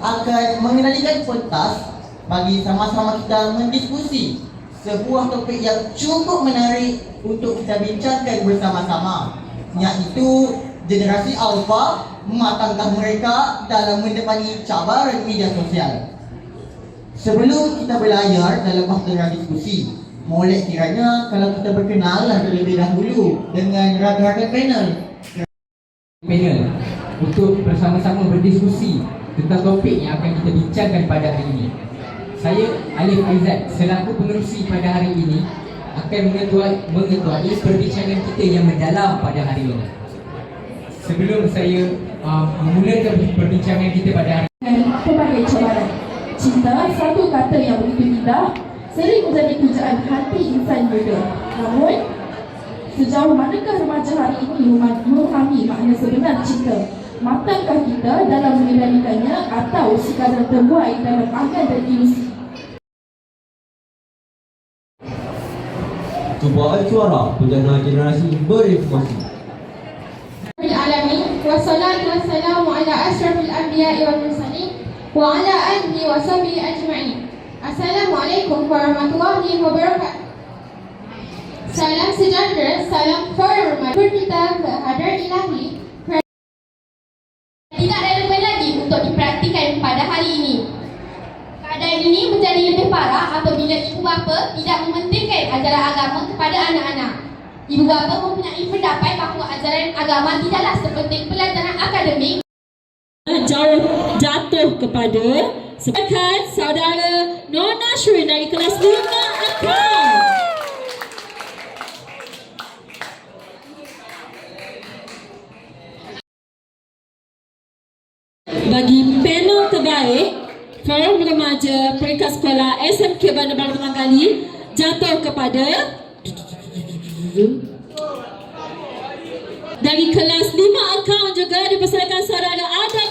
akan mengendalikan pentas bagi sama-sama kita mendiskusi sebuah topik yang cukup menarik untuk kita bincangkan bersama-sama, iaitu generasi alfa mematangkan mereka dalam mendepani cabaran media sosial. Sebelum kita berlayar dalam bahtera diskusi, molek kiranya kalau kita berkenalan terlebih dahulu dengan rakan-rakan panel untuk bersama-sama berdiskusi tentang topik yang akan kita bincangkan pada hari ini. Saya Alif Aizat selaku pengerusi pada hari ini akan mengetuai perbincangan kita yang mendalam pada hari ini. Sebelum saya memulakan perbincangan kita pada hari ini, pelbagai cabaran. Cinta, satu kata yang begitu indah, sering menjadi pujaan hati insan muda. Namun, sejauh manakah remaja hari ini memahami makna sebenar cinta? Matangkah kita dalam mengendalikannya atau sekadar terbuai dalam angan dan ilusi? Cubaan suara penjana generasi berinformasi. Alamin, wassalatu wassalamu ala ashrafil anbiya'i wal mursalin wa ala alihi wa sahbihi ajma'in. Assalamualaikum warahmatullahi wabarakatuh. Salam sejahtera, salam hormat kita ke hadrat ilahi. Tidak relevan lagi untuk dipraktikan pada hari ini. Keadaan ini menjadi lebih parah apabila ibu bapa tidak mementingkan ajaran agama kepada anak-anak. Ibu bapa mempunyai pendapat bahawa ajaran agama tidaklah sepenting pelajaran akademik. Jatuh kepada sebagai saudara Nona Shrin dari kelas 5 Akaun. Bagi panel terbaik, Forum Remaja Peringkat Sekolah SMK Bandar Baru Telanggali jatuh kepada dari kelas 5 Akaun juga dipersilakan saudara Adam